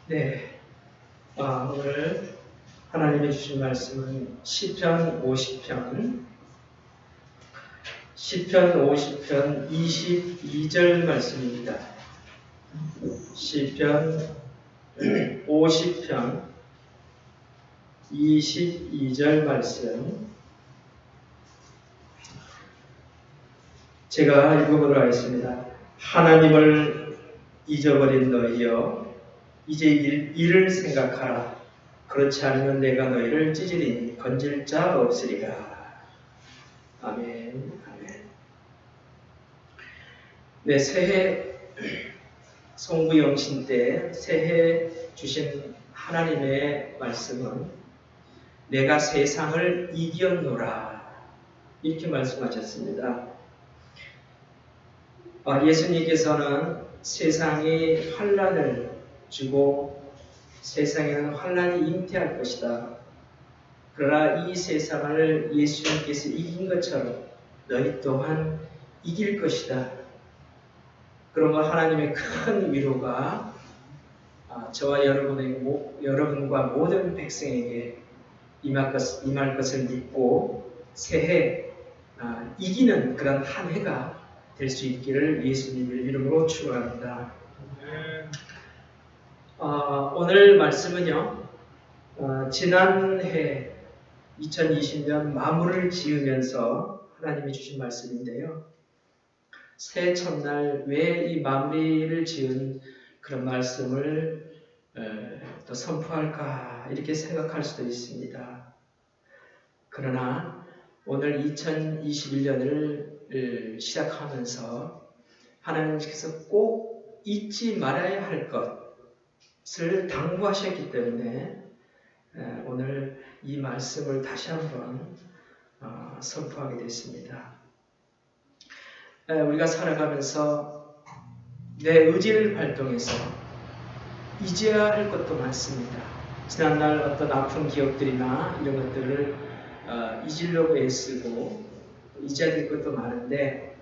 네, 오늘 하나님이 주신 말씀은 시편 50편 22절 말씀입니다. 시편 50편 22절 말씀 제가 읽어보도록 하겠습니다. 하나님을 잊어버린 너희여 이제 이를 생각하라. 그렇지 않으면 내가 너희를 찢으리니 건질 자 없으리라. 아멘. 아멘. 네, 새해 송구영신 때 새해 주신 하나님의 말씀은 내가 세상을 이겼노라 이렇게 말씀하셨습니다. 예수님께서는 세상에 환난을 주고 세상에는 환난이 잉태할 것이다. 그러나 이 세상을 예수님께서 이긴 것처럼 너희 또한 이길 것이다. 그러면 하나님의 큰 위로가 저와 여러분과 모든 백성에게 임할 것을 믿고 새해 이기는 그런 한 해가 될 수 있기를 예수님의 이름으로 축원합니다. 오늘 말씀은요, 지난해 2020년 마무리를 지으면서 하나님이 주신 말씀인데요. 새해 첫날 왜 이 마무리를 지은 그런 말씀을 또 선포할까 이렇게 생각할 수도 있습니다. 그러나 오늘 2021년을 시작하면서 하나님께서 꼭 잊지 말아야 할 것을 당부하셨기 때문에 오늘 이 말씀을 다시 한번 선포하게 됐습니다. 우리가 살아가면서 내 의지를 발동해서 잊어야 할 것도 많습니다. 지난날 어떤 아픈 기억들이나 이런 것들을 잊으려고 애쓰고 잊어야 될 것도 많은데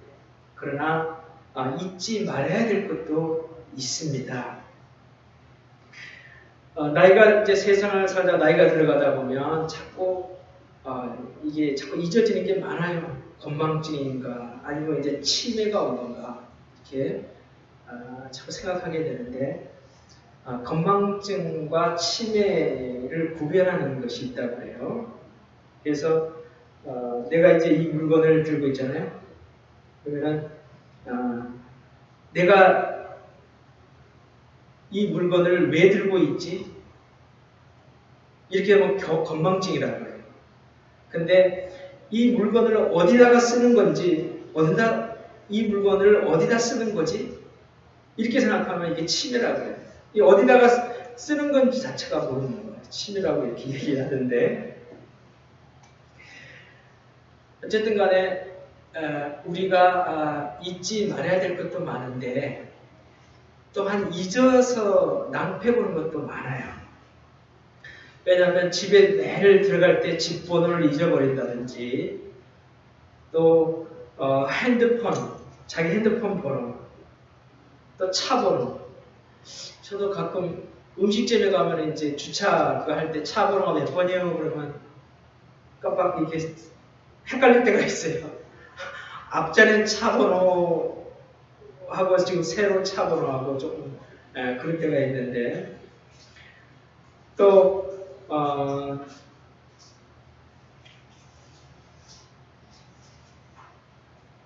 그러나 잊지 말아야 될 것도 있습니다. 나이가 이제 세상을 살다 나이가 들어가다 보면 자꾸 이게 자꾸 잊어지는 게 많아요. 건망증인가 아니면 이제 치매가 온 건가 이렇게 자꾸 생각하게 되는데 건망증과 치매를 구별하는 것이 있다고 해요. 그래서 내가 이제 이 물건을 들고 있잖아요. 그러면 내가 이 물건을 왜 들고 있지? 이렇게 하면 건망증이라고 해요. 근데 이 물건을 어디다가 쓰는 건지, 이 물건을 어디다 쓰는 거지? 이렇게 생각하면 이게 치매라고 해요. 이 어디다가 쓰는 건지 자체가 모르는 거예요. 치매라고 이렇게 얘기하던데. 어쨌든 간에 우리가 잊지 말아야 될 것도 많은데 또한 잊어서 낭패보는 것도 많아요. 왜냐하면 집에 매일 들어갈 때 집 번호를 잊어버린다든지 또 핸드폰, 자기 핸드폰 번호, 또 차 번호. 저도 가끔 음식점에 가면 이제 주차 할 때 차 번호가 몇 번이에요? 그러면 깜빡 이렇게 헷갈릴 때가 있어요. 앞전엔 차 번호하고 지금 새로운 차 번호하고 조금 그럴 때가 있는데 또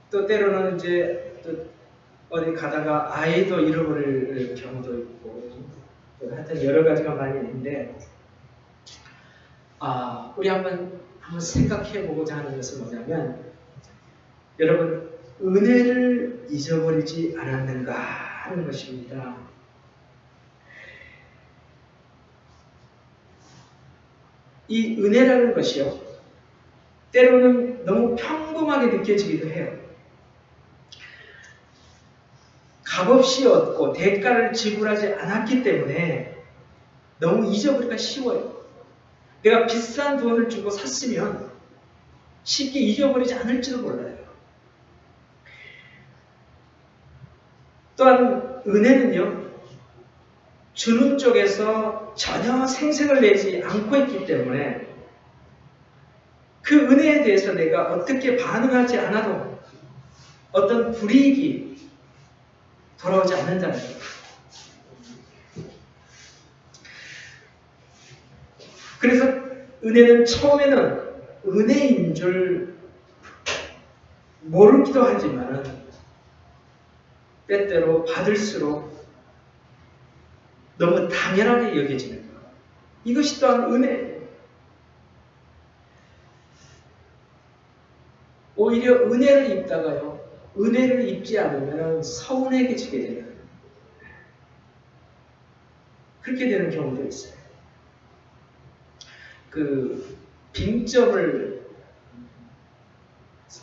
또 때로는 이제 또 어디 가다가 아이도 잃어버릴 경우도 있고 하여튼 여러 가지가 많이 있는데 우리 한번 생각해 보고자 하는 것은 뭐냐면 여러분 은혜를 잊어버리지 않았는가 하는 것입니다. 이 은혜라는 것이요 때로는 너무 평범하게 느껴지기도 해요. 값없이 얻고 대가를 지불하지 않았기 때문에 너무 잊어버리기가 쉬워요. 내가 비싼 돈을 주고 샀으면 쉽게 잊어버리지 않을지도 몰라요. 또한 은혜는요 주는 쪽에서 전혀 생색을 내지 않고 있기 때문에 그 은혜에 대해서 내가 어떻게 반응하지 않아도 어떤 불이익이 돌아오지 않는다는 거예요. 그래서 은혜는 처음에는 은혜인 줄 모르기도 하지만은 때때로 받을수록 너무 당연하게 여겨지는 것. 이것이 또한 은혜예요. 오히려 은혜를 입다가요, 은혜를 입지 않으면 서운해지게 되는, 그렇게 되는 경우도 있어요. 그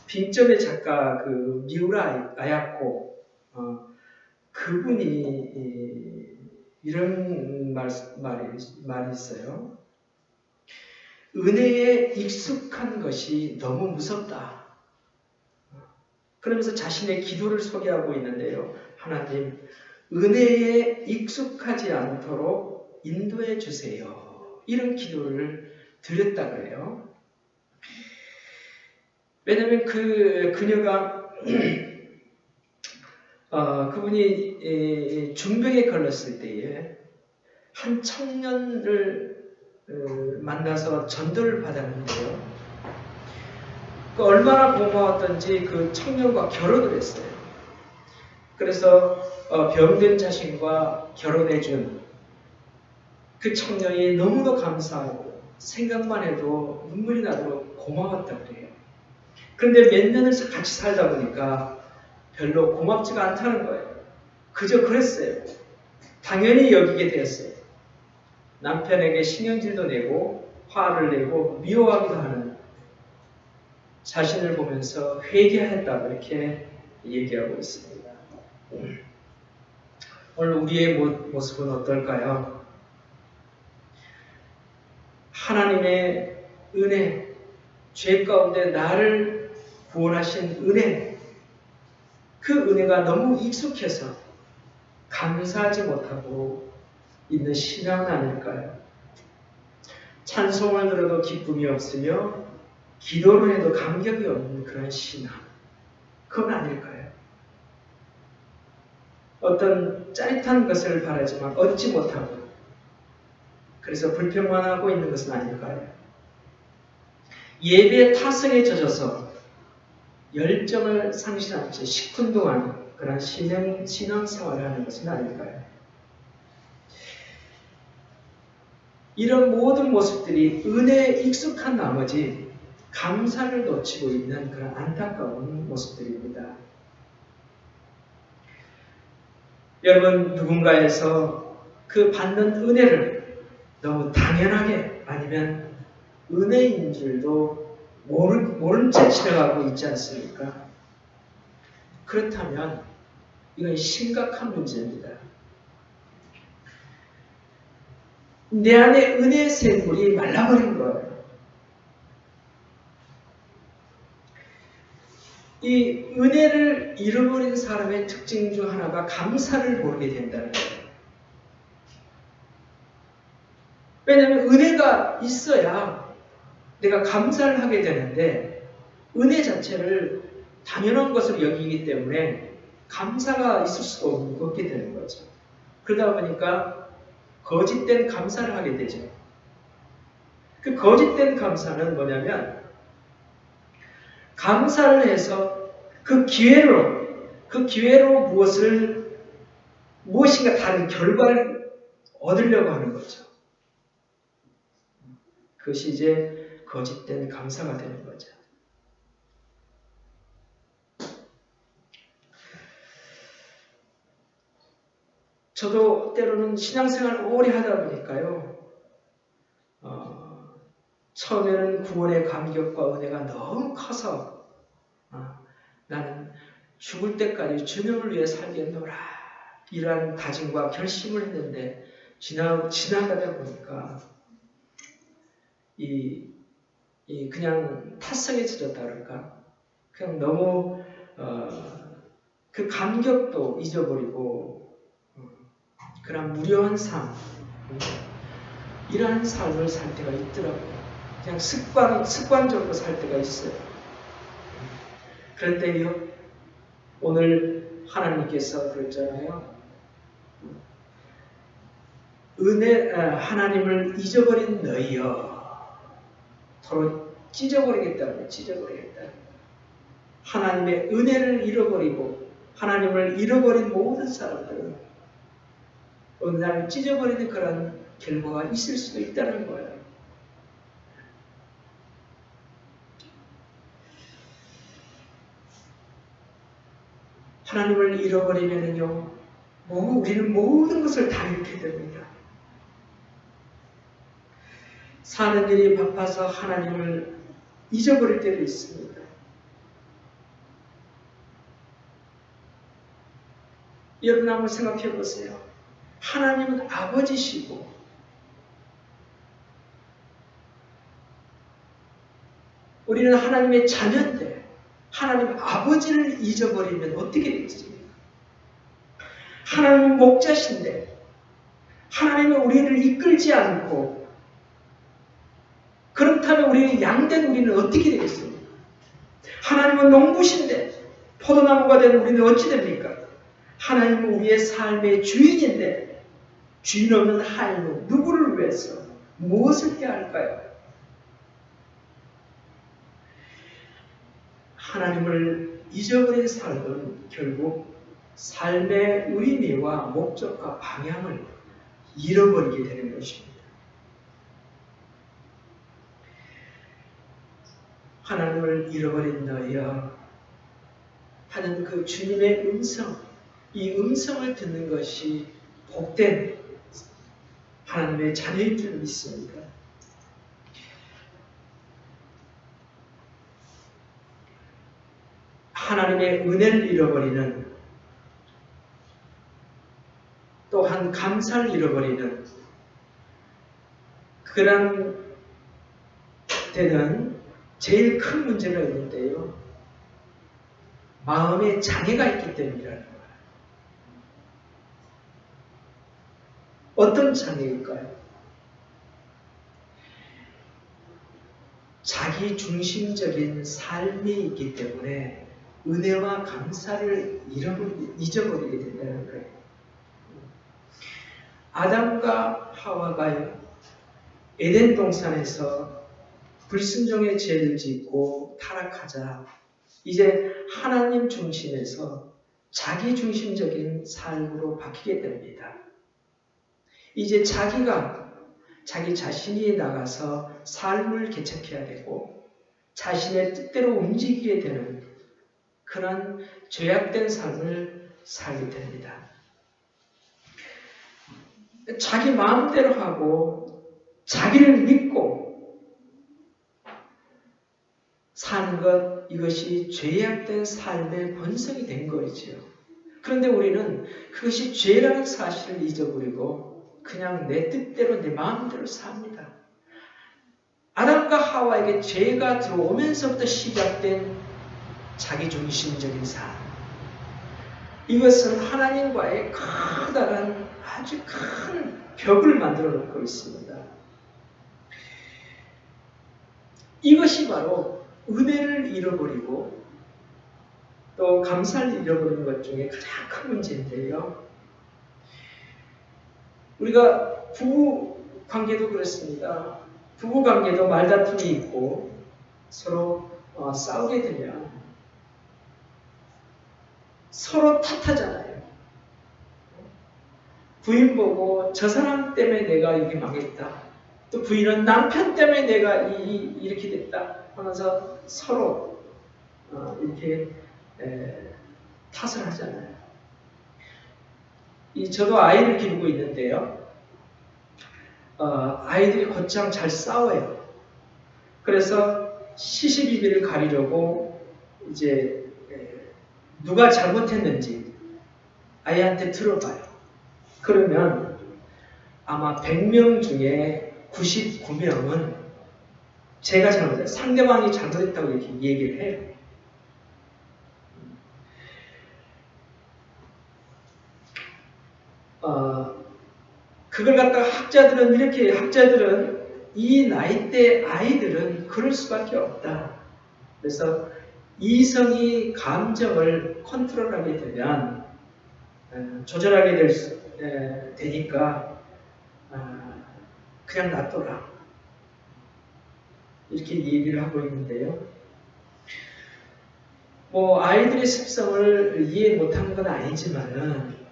빙점의 작가 그 미우라 아야코, 그분이 이런 말이 있어요. 은혜에 익숙한 것이 너무 무섭다. 그러면서 자신의 기도를 소개하고 있는데요. 하나님, 은혜에 익숙하지 않도록 인도해 주세요. 이런 기도를 드렸다 그래요. 왜냐하면 그녀가 그분이 중병에 걸렸을 때에 한 청년을 만나서 전도를 받았는데요. 얼마나 고마웠던지 그 청년과 결혼을 했어요. 그래서 병든 자신과 결혼해준 그 청년이 너무도 감사하고 생각만 해도 눈물이 나도록 고마웠다고 그래요. 그런데 몇 년을 같이 살다 보니까 별로 고맙지가 않다는 거예요. 그저 그랬어요. 당연히 여기게 되었어요. 남편에게 신경질도 내고 화를 내고 미워하기도 하는 자신을 보면서 회개했다고 이렇게 얘기하고 있습니다. 오늘 우리의 모습은 어떨까요? 하나님의 은혜, 죄 가운데 나를 구원하신 은혜, 그 은혜가 너무 익숙해서 감사하지 못하고 있는 신앙은 아닐까요? 찬송을 들어도 기쁨이 없으며 기도를 해도 감격이 없는 그런 신앙, 그건 아닐까요? 어떤 짜릿한 것을 바라지만 얻지 못하고 그래서 불평만 하고 있는 것은 아닐까요? 예배의 타성에 젖어서 열정을 상실한 채 시큰둥한 그런 신앙생활을 하는 것은 아닐까요? 이런 모든 모습들이 은혜에 익숙한 나머지 감사를 놓치고 있는 그런 안타까운 모습들입니다. 여러분, 누군가에서 그 받는 은혜를 너무 당연하게 아니면 은혜인 줄도 모른 채 지나가고 있지 않습니까? 그렇다면 이건 심각한 문제입니다. 내 안에 은혜의 샘물이 말라버린 거예요. 이 은혜를 잃어버린 사람의 특징 중 하나가 감사를 모르게 된다는 거예요. 왜냐하면 은혜가 있어야 내가 감사를 하게 되는데 은혜 자체를 당연한 것으로 여기기 때문에 감사가 있을 수도 없게 되는 거죠. 그러다 보니까 거짓된 감사를 하게 되죠. 그 거짓된 감사는 뭐냐면 감사를 해서 그 기회로 무엇인가 다른 결과를 얻으려고 하는 거죠. 그것이 이제 거짓된 감사가 되는 거죠. 저도 때로는 신앙생활을 오래 하다 보니까요. 처음에는 구원의 감격과 은혜가 너무 커서 나는 죽을 때까지 주님을 위해 살겠노라 이러한 다짐과 결심을 했는데 지나가다 보니까 그냥 탓성에 젖었다 그럴까? 그냥 너무 그 감격도 잊어버리고 그런 무료한 삶, 이러한 삶을 살 때가 있더라고요. 그냥 습관적으로 살 때가 있어요. 그런데요, 오늘 하나님께서 그랬잖아요. 하나님을 잊어버린 너희여, 서로 찢어버리겠다는 찢어버리겠다. 하나님의 은혜를 잃어버리고 하나님을 잃어버린 모든 사람들은 어느 날 찢어버리는 그런 결과가 있을 수도 있다는 거예요. 하나님을 잃어버리면요, 우리는 모든 것을 다 잃게 됩니다. 사는 일이 바빠서 하나님을 잊어버릴 때도 있습니다. 여러분 한번 생각해 보세요. 하나님은 아버지시고 우리는 하나님의 자녀인데 하나님 아버지를 잊어버리면 어떻게 되겠습니까? 하나님은 목자신데 하나님은 우리를 이끌지 않고 그렇다면 우리는 양된 우리는 어떻게 되겠습니까? 하나님은 농부신데 포도나무가 된 우리는 어찌 됩니까? 하나님은 우리의 삶의 주인인데 주인 없는 하인은 누구를 위해서 무엇을 해야 할까요? 하나님을 잊어버린 삶은 결국 삶의 의미와 목적과 방향을 잃어버리게 되는 것입니다. 하나님을 잃어버린 너희여 하는 그 주님의 음성, 이 음성을 듣는 것이 복된 하나님의 자녀인 줄 믿습니다. 하나님의 은혜를 잃어버리는, 또한 감사를 잃어버리는 그런 때는 제일 큰 문제가 있는데요. 마음에 장애가 있기 때문이라는 거예요. 어떤 장애일까요? 자기 중심적인 삶이 있기 때문에 은혜와 감사를 잊어버리게 된다는 거예요. 아담과 하와가요, 에덴 동산에서 불순종의 죄를 짓고 타락하자 이제 하나님 중심에서 자기 중심적인 삶으로 바뀌게 됩니다. 이제 자기 자신이 나가서 삶을 개척해야 되고 자신의 뜻대로 움직이게 되는 그런 죄악된 삶을 살게 됩니다. 자기 마음대로 하고 자기를 믿고 사는 것, 이것이 죄악된 삶의 본성이 된 거죠. 그런데 우리는 그것이 죄라는 사실을 잊어버리고 그냥 내 뜻대로 내 마음대로 삽니다. 아담과 하와에게 죄가 들어오면서부터 시작된 자기중심적인 삶. 이것은 하나님과의 커다란 아주 큰 벽을 만들어 놓고 있습니다. 이것이 바로 은혜를 잃어버리고 또 감사를 잃어버리는 것 중에 가장 큰 문제인데요. 우리가 부부 관계도 그렇습니다. 부부 관계도 말다툼이 있고 서로 싸우게 되면 서로 탓하잖아요. 부인 보고 저 사람 때문에 내가 이게 망했다. 또 부인은 남편 때문에 내가 이렇게 됐다 하면서 서로 이렇게 탓을 하잖아요. 저도 아이를 기르고 있는데요. 아이들이 곧장 잘 싸워요. 그래서 시시비비를 가리려고 이제 누가 잘못했는지 아이한테 들어봐요. 그러면 아마 100명 중에 99명은 제가 잘못했어요. 상대방이 잘못했다고 이렇게 얘기를 해요. 그걸 갖다가 학자들은 이 나이대 아이들은 그럴 수밖에 없다. 그래서 이성이 감정을 컨트롤하게 되면 조절하게 되니까 그냥 놔둬라. 이렇게 얘기를 하고 있는데요. 뭐 아이들의 습성을 이해 못하는 건 아니지만은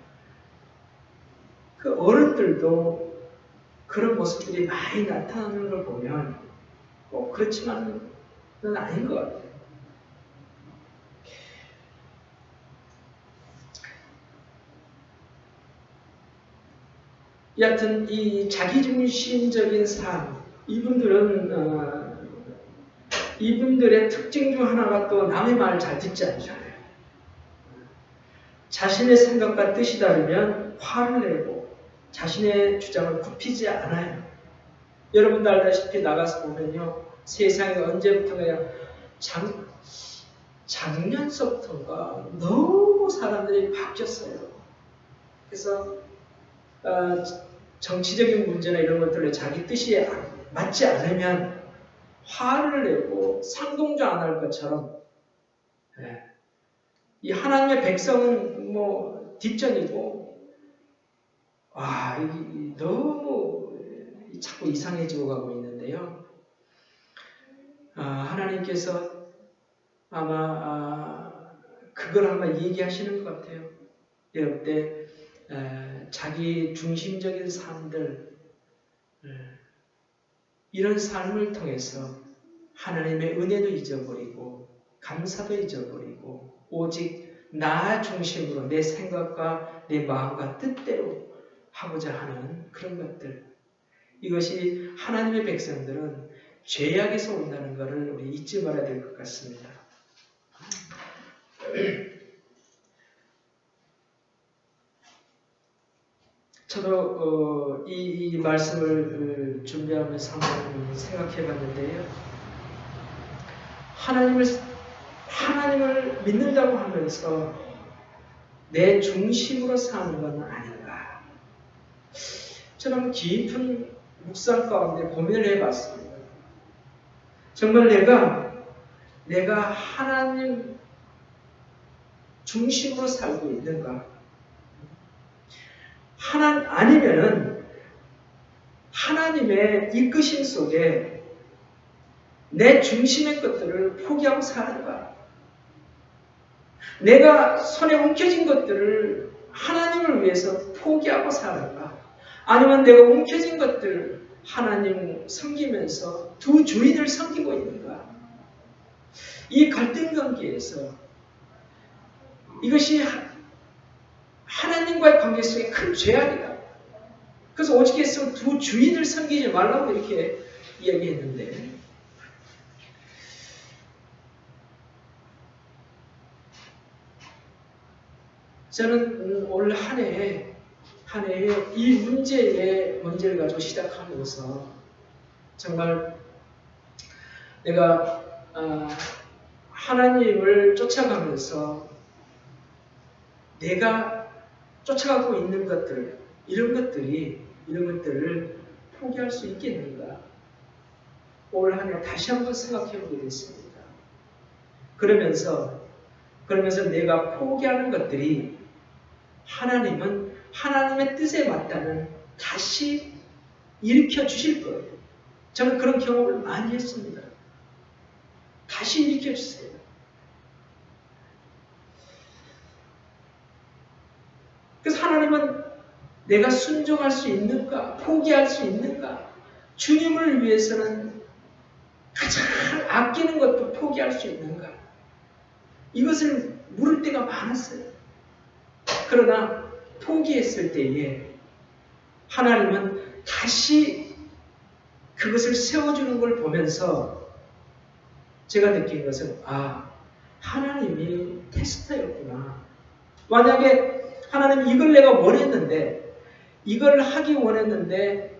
그 어른들도 그런 모습들이 많이 나타나는 걸 보면 뭐 그렇지만은 아닌 것 같아요. 여하튼 이 자기중심적인 삶, 이분들의 특징 중 하나가 또 남의 말을 잘 듣지 않잖아요. 자신의 생각과 뜻이 다르면 화를 내고 자신의 주장을 굽히지 않아요. 여러분도 알다시피 나가서 보면요. 세상에 언제부턴가 작년서부터인가 너무 사람들이 바뀌었어요. 그래서 정치적인 문제나 이런 것들에 자기 뜻이 맞지 않으면 화를 내고 상동조 안 할 것처럼 이 하나님의 백성은 뭐 뒷전이고 너무 자꾸 이상해지고 가고 있는데요. 하나님께서 아마 그걸 아마 얘기하시는 것 같아요. 이럴 때 자기 중심적인 삶들 이런 삶을 통해서 하나님의 은혜도 잊어버리고 감사도 잊어버리고 오직 나 중심으로 내 생각과 내 마음과 뜻대로 하고자 하는 그런 것들, 이것이 하나님의 백성들은 죄악에서 온다는 것을 우리 잊지 말아야 될 것 같습니다. 저도 이 말씀을 준비하면서 한번 생각해 봤는데요. 하나님을 믿는다고 하면서 내 중심으로 사는 건 아닌가. 저는 깊은 묵상 가운데 고민을 해봤습니다. 정말 내가 하나님 중심으로 살고 있는가? 아니면은 하나님의 이끄심 속에 내 중심의 것들을 포기하고 사는가? 내가 손에 움켜쥔 것들을 하나님을 위해서 포기하고 사는가? 아니면 내가 움켜쥔 것들 하나님 섬기면서 두 주인을 섬기고 있는가? 이 갈등 관계에서 이것이 하나님과의 관계 속에 큰 죄악이다. 그래서 오직에서 두 주인을 섬기지 말라고 이렇게 이야기했는데, 저는 올 한 해에 이 문제를 가지고 시작하면서 정말 내가 하나님을 쫓아가면서 내가 쫓아가고 있는 것들, 이런 것들을 포기할 수 있겠는가? 올 한 해 다시 한번 생각해 보게 됐습니다. 그러면서 내가 포기하는 것들이 하나님은 하나님의 뜻에 맞다면 다시 일으켜 주실 거예요. 저는 그런 경험을 많이 했습니다. 다시 일으켜 주세요. 그래서 하나님은 내가 순종할 수 있는가, 포기할 수 있는가, 주님을 위해서는 가장 아끼는 것도 포기할 수 있는가, 이것을 물을 때가 많았어요. 그러나 포기했을 때에 하나님은 다시 그것을 세워주는 걸 보면서 제가 느낀 것은 하나님이 테스터였구나. 만약에 하나님 이걸 내가 원했는데, 이걸 하기 원했는데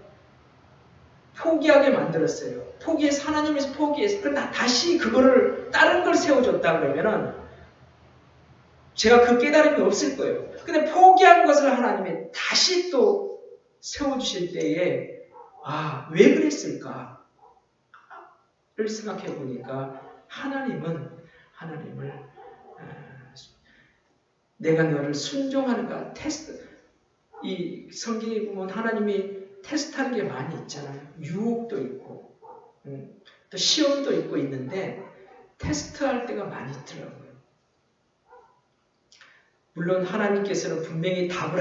포기하게 만들었어요. 하나님에서 포기해서 그러나 다시 그거를 다른 걸 세워줬다 그러면은 제가 그 깨달음이 없을 거예요. 근데 포기한 것을 하나님이 다시 또 세워주실 때에 왜 그랬을까를 생각해 보니까 하나님을 내가 너를 순종하는가 테스트, 이 성경에 보면 하나님이 테스트하는 게 많이 있잖아요. 유혹도 있고 또 시험도 있고 있는데 테스트할 때가 많이 있더라고요. 물론 하나님께서는 분명히 답을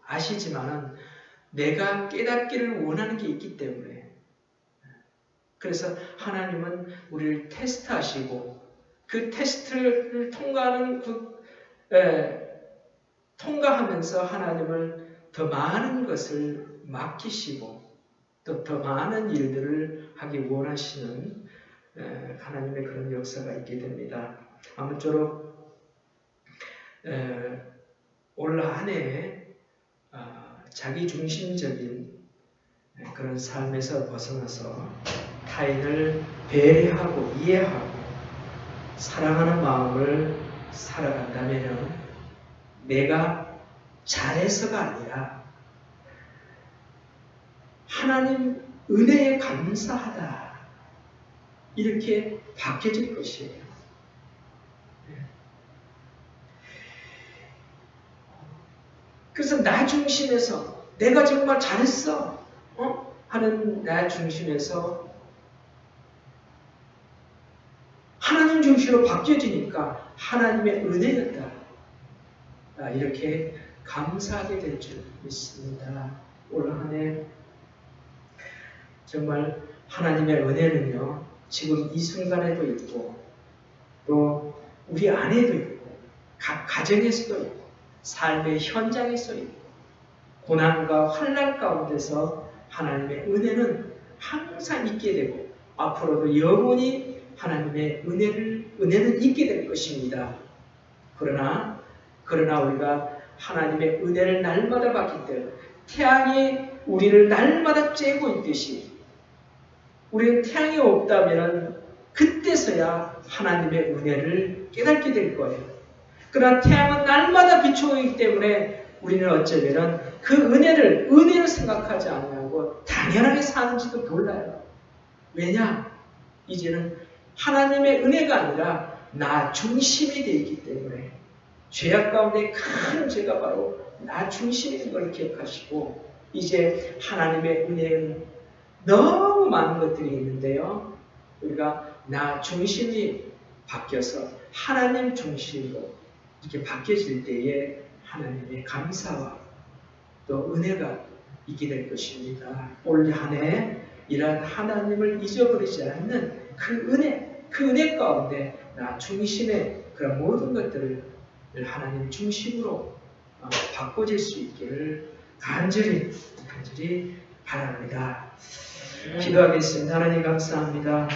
아시지만은 내가 깨닫기를 원하는 게 있기 때문에, 그래서 하나님은 우리를 테스트하시고 그 테스트를 통과하면서 하나님을 더 많은 것을 맡기시고 또 더 많은 일들을 하기 원하시는 하나님의 그런 역사가 있게 됩니다. 아무쪼록 올 한 해 자기중심적인 그런 삶에서 벗어나서 타인을 배려하고 이해하고 사랑하는 마음을 살아간다면 내가 잘해서가 아니라 하나님 은혜에 감사하다 이렇게 바뀌어질 것이에요. 그래서 나 중심에서 내가 정말 잘했어 하는 나 중심에서 하나님 중심으로 바뀌어지니까 하나님의 은혜였다. 이렇게 감사하게 될 줄 믿습니다. 올 한 해 정말 하나님의 은혜는요, 지금 이 순간에도 있고 또 우리 안에도 있고 각 가정에서도 있고 삶의 현장에서 있고 고난과 환난 가운데서 하나님의 은혜는 항상 있게 되고 앞으로도 영원히 하나님의 은혜는 있게 될 것입니다. 그러나 우리가 하나님의 은혜를 날마다 받기 때문에 태양이 우리를 날마다 쬐고 있듯이 우리는 태양이 없다면 그때서야 하나님의 은혜를 깨닫게 될 거예요. 그러나 태양은 날마다 비추고 있기 때문에 우리는 어쩌면 그 은혜를 생각하지 않고 당연하게 사는지도 몰라요. 왜냐? 이제는 하나님의 은혜가 아니라 나 중심이 되어 있기 때문에 죄악 가운데 큰 죄가 바로 나 중심인 걸 기억하시고 이제 하나님의 은혜는 너무 많은 것들이 있는데요. 우리가 나 중심이 바뀌어서 하나님 중심으로 이렇게 바뀌어질 때에 하나님의 감사와 또 은혜가 있게 될 것입니다. 올 한 해 이러한 하나님을 잊어버리지 않는 그 은혜 가운데 나 중심의 그런 모든 것들을 하나님 중심으로 바꿔질 수 있기를 간절히 바랍니다. 기도하겠습니다. 하나님 감사합니다.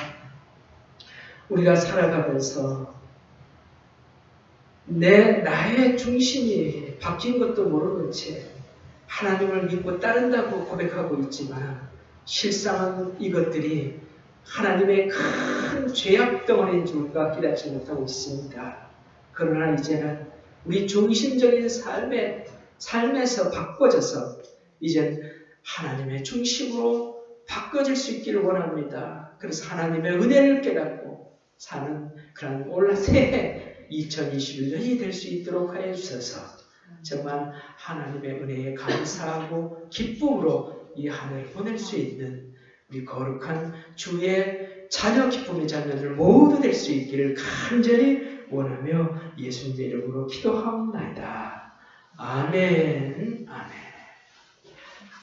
우리가 살아가면서 나의 중심이 바뀐 것도 모르는 채 하나님을 믿고 따른다고 고백하고 있지만 실상은 이것들이 하나님의 큰 죄악 덩어리인 줄과 깨닫지 못하고 있습니다. 그러나 이제는 우리 중심적인 삶에서 바꿔져서 이젠 하나님의 중심으로 바꿔질 수 있기를 원합니다. 그래서 하나님의 은혜를 깨닫고 사는 그런 올 새해 2021년이 될 수 있도록 하여 주셔서 정말 하나님의 은혜에 감사하고 기쁨으로 이 한 해를 보낼 수 있는 우리 거룩한 주의 자녀 기쁨의 자녀들 모두 될 수 있기를 간절히 원하며 예수님의 이름으로 기도하옵나이다. 아멘. 아멘.